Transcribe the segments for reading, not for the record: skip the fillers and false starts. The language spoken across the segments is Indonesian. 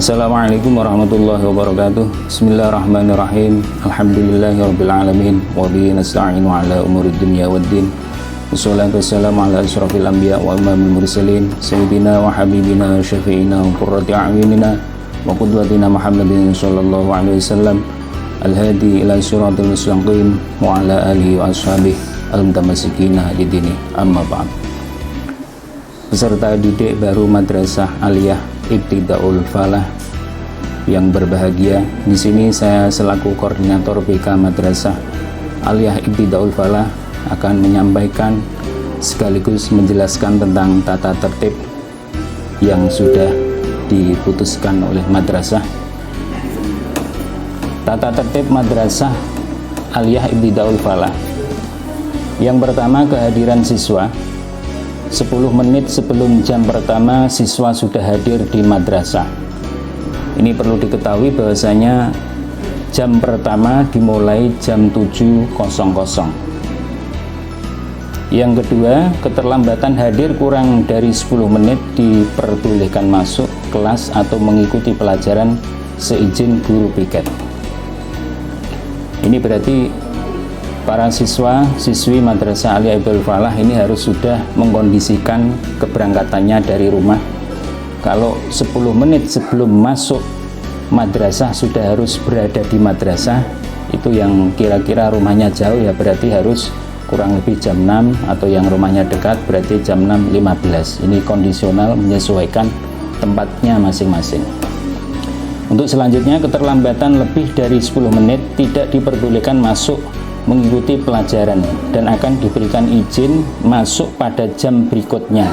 Assalamualaikum warahmatullahi wabarakatuh. Bismillahirrahmanirrahim. Alhamdulillahirrabbilalamin. Wabihi nasta'inu ala umuri dunya waddin. Wassalatu wassalamu ala asyrafil anbiya wa imamil mursalin Sayyidina wa habibina wa syafi'ina wa qurrati a'yunina wa qudwatina Muhammadin sallallahu alaihi wasallam al-hadi ila siratal mustaqim wa ala alihi wa ashabihi al-mutamassikina lidini amma ba'd. Peserta didik baru Madrasah Aliyah Ibtidaul Falah yang berbahagia, di sini saya selaku koordinator BK Madrasah Aliyah Ibtidaul Falah akan menyampaikan sekaligus menjelaskan tentang tata tertib yang sudah diputuskan oleh madrasah. Tata tertib Madrasah Aliyah Ibtidaul Falah. Yang pertama, kehadiran siswa. 10 menit sebelum jam pertama siswa sudah hadir di madrasah. Ini perlu diketahui bahwasanya jam pertama dimulai jam 7.00. Yang kedua, keterlambatan hadir kurang dari 10 menit diperbolehkan masuk kelas atau mengikuti pelajaran seizin guru piket. Ini berarti para siswa-siswi Madrasah Aliyah Ibtidaul Falah ini harus sudah mengkondisikan keberangkatannya dari rumah. Kalau 10 menit sebelum masuk madrasah sudah harus berada di madrasah, itu yang kira-kira rumahnya jauh ya berarti harus kurang lebih jam 6, atau yang rumahnya dekat berarti jam 6.15. Ini kondisional menyesuaikan tempatnya masing-masing. Untuk selanjutnya, keterlambatan lebih dari 10 menit tidak diperbolehkan masuk mengikuti pelajaran dan akan diberikan izin masuk pada jam berikutnya.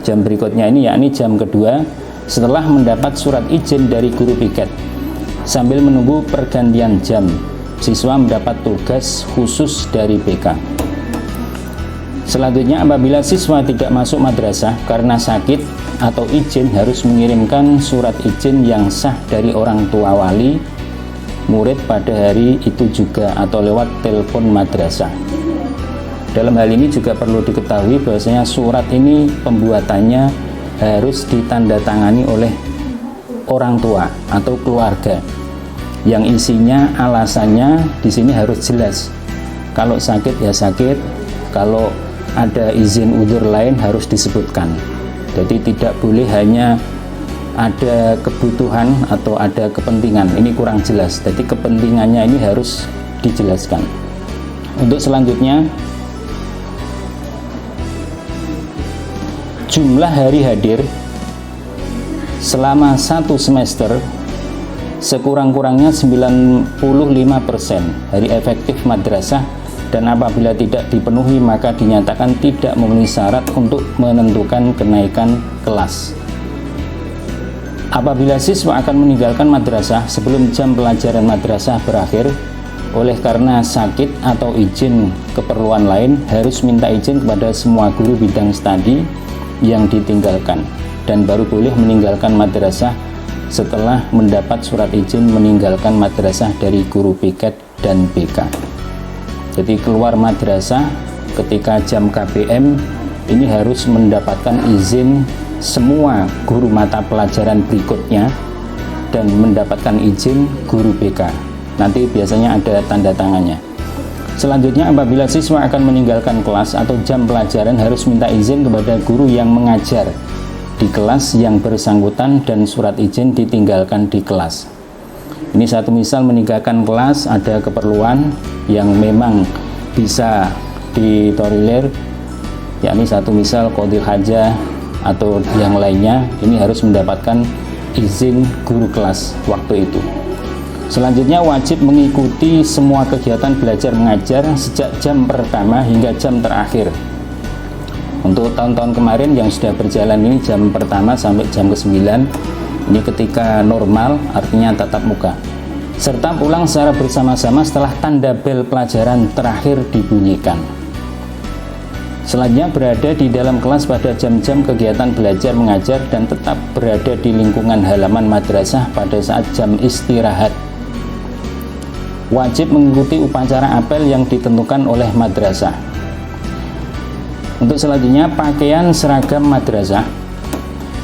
Jam berikutnya ini yakni jam kedua setelah mendapat surat izin dari guru piket. Sambil menunggu pergantian jam, siswa mendapat tugas khusus dari BK. Selanjutnya, apabila siswa tidak masuk madrasah karena sakit atau izin, harus mengirimkan surat izin yang sah dari orang tua wali murid pada hari itu juga atau lewat telepon madrasah. Dalam hal ini juga perlu diketahui bahwasanya surat ini pembuatannya harus ditandatangani oleh orang tua atau keluarga, yang isinya alasannya di sini harus jelas. Kalau sakit ya sakit, kalau ada izin udzur lain harus disebutkan. Jadi tidak boleh hanya ada kebutuhan atau ada kepentingan, ini kurang jelas. Jadi kepentingannya ini harus dijelaskan. Untuk selanjutnya, jumlah hari hadir selama 1 semester sekurang-kurangnya 95% hari efektif madrasah, dan apabila tidak dipenuhi maka dinyatakan tidak memenuhi syarat untuk menentukan kenaikan kelas. Apabila siswa akan meninggalkan madrasah sebelum jam pelajaran madrasah berakhir oleh karena sakit atau izin keperluan lain, harus minta izin kepada semua guru bidang studi yang ditinggalkan dan baru boleh meninggalkan madrasah setelah mendapat surat izin meninggalkan madrasah dari guru piket dan BK. Jadi keluar madrasah ketika jam KBM ini harus mendapatkan izin semua guru mata pelajaran berikutnya dan mendapatkan izin guru BK. Nanti biasanya ada tanda tangannya. Selanjutnya, apabila siswa akan meninggalkan kelas atau jam pelajaran, harus minta izin kepada guru yang mengajar di kelas yang bersangkutan dan surat izin ditinggalkan di kelas. Ini satu misal meninggalkan kelas ada keperluan yang memang bisa ditolerir, yakni satu misal qadhil hajah atau yang lainnya, ini harus mendapatkan izin guru kelas waktu itu. Selanjutnya, wajib mengikuti semua kegiatan belajar mengajar sejak jam pertama hingga jam terakhir. Untuk tahun-tahun kemarin yang sudah berjalan ini jam pertama sampai jam ke-9, ini ketika normal artinya tatap muka, serta pulang secara bersama-sama setelah tanda bel pelajaran terakhir dibunyikan. Selanjutnya, berada di dalam kelas pada jam-jam kegiatan belajar mengajar dan tetap berada di lingkungan halaman madrasah pada saat jam istirahat. Wajib mengikuti upacara apel yang ditentukan oleh madrasah. Untuk selanjutnya, pakaian seragam madrasah.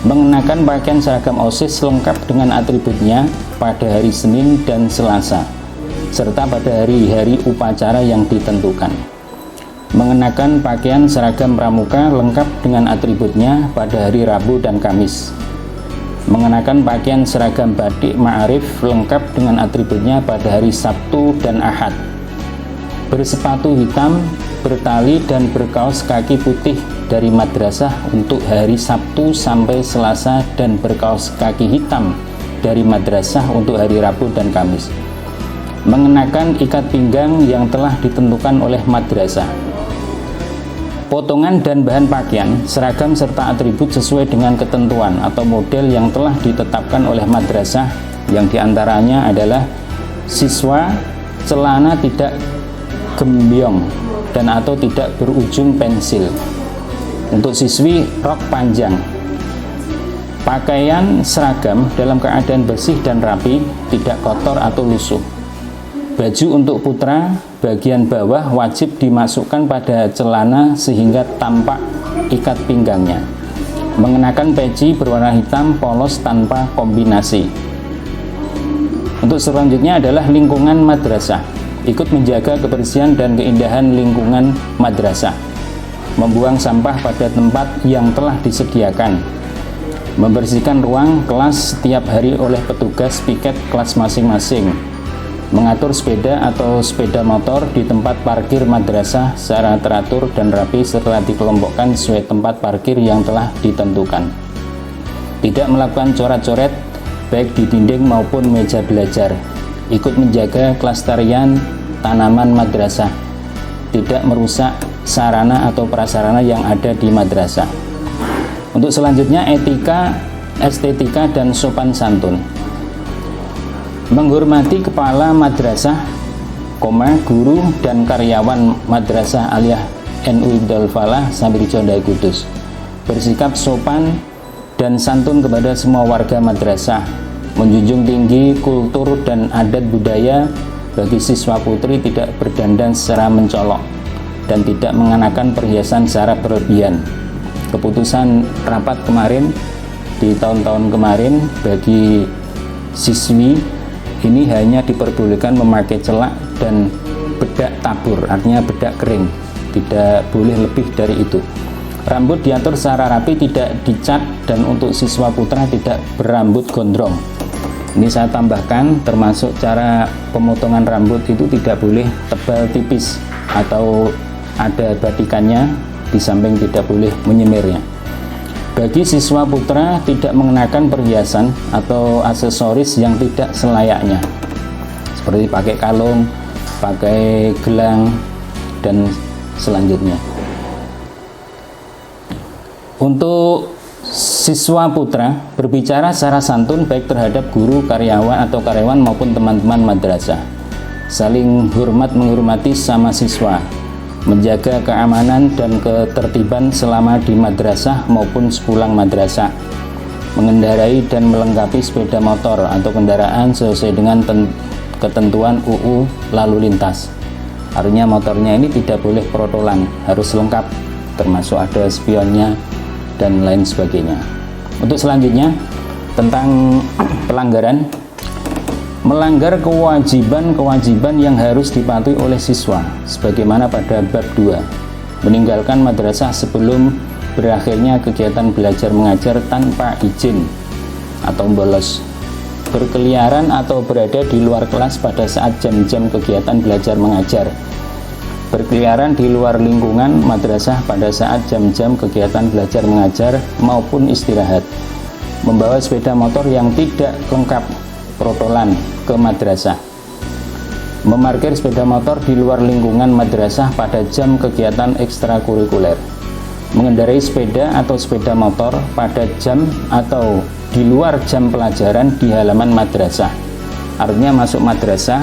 mengenakan pakaian seragam OSIS lengkap dengan atributnya pada hari Senin dan Selasa, serta pada hari-hari upacara yang ditentukan. Mengenakan pakaian seragam pramuka lengkap dengan atributnya pada hari Rabu dan Kamis. Mengenakan pakaian seragam batik ma'arif lengkap dengan atributnya pada hari Sabtu dan Ahad. Bersepatu hitam, bertali dan berkaos kaki putih dari madrasah untuk hari Sabtu sampai Selasa dan berkaos kaki hitam dari madrasah untuk hari Rabu dan Kamis. Mengenakan ikat pinggang yang telah ditentukan oleh madrasah. Potongan dan bahan pakaian, seragam serta atribut sesuai dengan ketentuan atau model yang telah ditetapkan oleh madrasah, yang diantaranya adalah siswa celana tidak gembyong dan atau tidak berujung pensil. Untuk siswi, rok panjang. Pakaian seragam dalam keadaan bersih dan rapi, tidak kotor atau lusuh. Baju untuk putra bagian bawah wajib dimasukkan pada celana sehingga tampak ikat pinggangnya. Mengenakan peci berwarna hitam polos tanpa kombinasi. Untuk selanjutnya adalah lingkungan madrasah. Ikut menjaga kebersihan dan keindahan lingkungan madrasah. Membuang sampah pada tempat yang telah disediakan. Membersihkan ruang kelas setiap hari oleh petugas piket kelas masing-masing. Mengatur sepeda atau sepeda motor di tempat parkir madrasah secara teratur dan rapi serta dikelompokkan sesuai tempat parkir yang telah ditentukan. Tidak melakukan coret-coret baik di dinding maupun meja belajar. Ikut menjaga kelestarian tanaman madrasah. Tidak merusak sarana atau prasarana yang ada di madrasah. Untuk selanjutnya, etika, estetika dan sopan santun. Menghormati kepala madrasah, guru dan karyawan madrasah aliyah NU Ibdul Falah Sabirjo Dai Kudus. Bersikap sopan dan santun kepada semua warga madrasah. Menjunjung tinggi kultur dan adat budaya. Bagi siswa putri tidak berdandan secara mencolok dan tidak mengenakan perhiasan secara berlebihan. Keputusan rapat kemarin di tahun-tahun kemarin, bagi siswi ini hanya diperbolehkan memakai celak dan bedak tabur, artinya bedak kering, tidak boleh lebih dari itu. Rambut diatur secara rapi, tidak dicat, dan untuk siswa putra tidak berambut gondrong. Ini saya tambahkan, termasuk cara pemotongan rambut itu tidak boleh tebal tipis atau ada batikannya, di samping tidak boleh menyemirnya. Bagi siswa putra tidak mengenakan perhiasan atau aksesoris yang tidak selayaknya, seperti pakai kalung, pakai gelang, dan selanjutnya. Untuk siswa putra berbicara secara santun baik terhadap guru, karyawan atau karyawan maupun teman-teman madrasah. Saling hormat menghormati sama siswa. Menjaga keamanan dan ketertiban selama di madrasah maupun sepulang madrasah. Mengendarai dan melengkapi sepeda motor atau kendaraan sesuai dengan ketentuan UU lalu lintas. Artinya motornya ini tidak boleh protolan, harus lengkap, termasuk ada spionnya dan lain sebagainya. Untuk selanjutnya tentang pelanggaran. Melanggar kewajiban-kewajiban yang harus dipatuhi oleh siswa sebagaimana pada bab 2. Meninggalkan madrasah sebelum berakhirnya kegiatan belajar mengajar tanpa izin atau bolos. Berkeliaran atau berada di luar kelas pada saat jam-jam kegiatan belajar mengajar. Berkeliaran di luar lingkungan madrasah pada saat jam-jam kegiatan belajar mengajar maupun istirahat. Membawa sepeda motor yang tidak lengkap protolan ke madrasah. Memarkir sepeda motor di luar lingkungan madrasah pada jam kegiatan ekstrakurikuler. Mengendarai sepeda atau sepeda motor pada jam atau di luar jam pelajaran di halaman madrasah. Artinya masuk madrasah,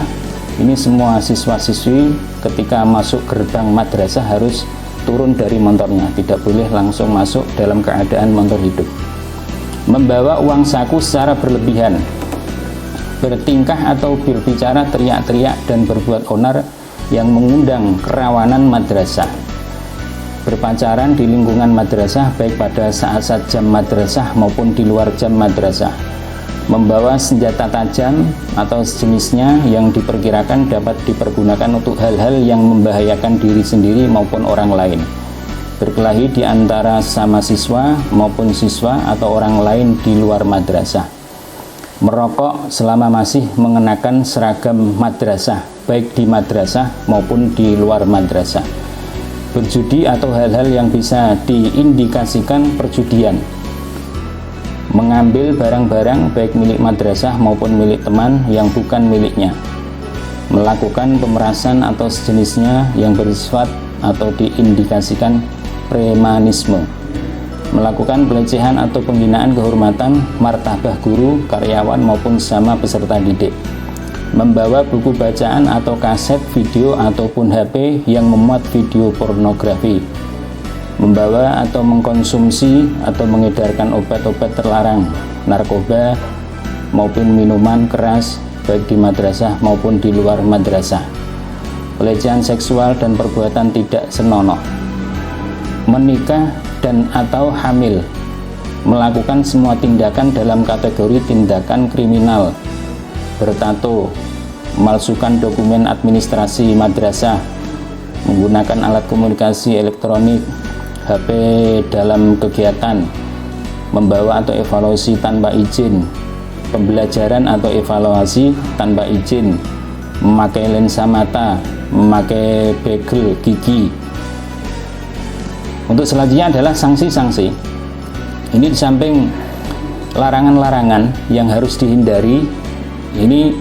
ini semua siswa-siswi ketika masuk gerbang madrasah harus turun dari motornya, tidak boleh langsung masuk dalam keadaan motor hidup. Membawa uang saku secara berlebihan. Bertingkah atau berbicara teriak-teriak dan berbuat onar yang mengundang kerawanan madrasah. berpacaran di lingkungan madrasah baik pada saat-saat jam madrasah maupun di luar jam madrasah, membawa senjata tajam atau sejenisnya yang diperkirakan dapat dipergunakan untuk hal-hal yang membahayakan diri sendiri maupun orang lain, berkelahi di antara sama siswa maupun siswa atau orang lain di luar madrasah, merokok selama masih mengenakan seragam madrasah baik di madrasah maupun di luar madrasah, berjudi atau hal-hal yang bisa diindikasikan perjudian, mengambil barang-barang baik milik madrasah maupun milik teman yang bukan miliknya, melakukan pemerasan atau sejenisnya yang bersifat atau diindikasikan premanisme, melakukan pelecehan atau penghinaan kehormatan martabah guru, karyawan maupun sama peserta didik, membawa buku bacaan atau kaset video ataupun HP yang memuat video pornografi, membawa atau mengkonsumsi atau mengedarkan obat-obat terlarang, narkoba maupun minuman keras baik di madrasah maupun di luar madrasah, pelecehan seksual dan perbuatan tidak senonoh, menikah dan atau hamil, melakukan semua tindakan dalam kategori tindakan kriminal, bertato, memalsukan dokumen administrasi madrasah, menggunakan alat komunikasi elektronik, HP dalam kegiatan, membawa atau evaluasi tanpa izin, pembelajaran atau evaluasi tanpa izin, memakai lensa mata, memakai bagel gigi. Untuk selanjutnya adalah sanksi-sanksi. Ini di samping larangan-larangan yang harus dihindari, ini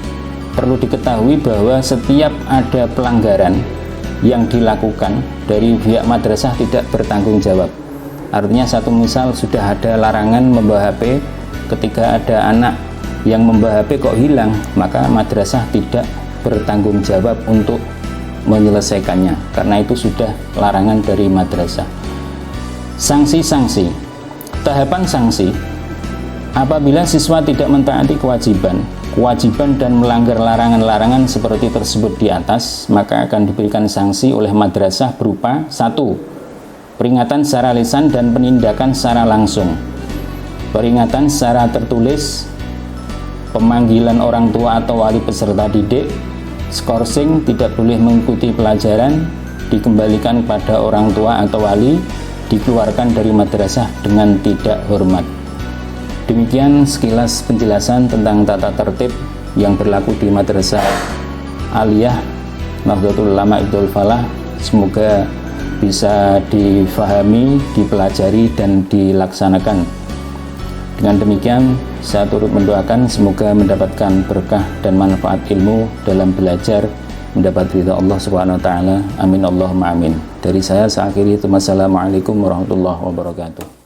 perlu diketahui bahwa setiap ada pelanggaran yang dilakukan dari pihak madrasah tidak bertanggung jawab. Artinya satu misal sudah ada larangan membawa HP, ketika ada anak yang membawa HP kok hilang, maka madrasah tidak bertanggung jawab untuk menyelesaikannya, karena itu sudah larangan dari madrasah. Sanksi-sanksi, tahapan sanksi apabila siswa tidak mentaati kewajiban dan melanggar larangan-larangan seperti tersebut di atas, maka akan diberikan sanksi oleh madrasah berupa 1. Peringatan secara lisan dan penindakan secara langsung. Peringatan secara tertulis, pemanggilan orang tua atau wali peserta didik, skorsing, tidak boleh mengikuti pelajaran, dikembalikan kepada orang tua atau wali, dikeluarkan dari madrasah dengan tidak hormat. Demikian sekilas penjelasan tentang tata tertib yang berlaku di Madrasah Aliyah Nahdlatul Ulama Ibtul Falah. Semoga bisa difahami, dipelajari, dan dilaksanakan. Dengan demikian, saya turut mendoakan semoga mendapatkan berkah dan manfaat ilmu dalam belajar, mendapat ridha Allah Subhanahu wa taala. Amin Allahumma amin. Dari saya akhiri, wassalamualaikum warahmatullahi wabarakatuh.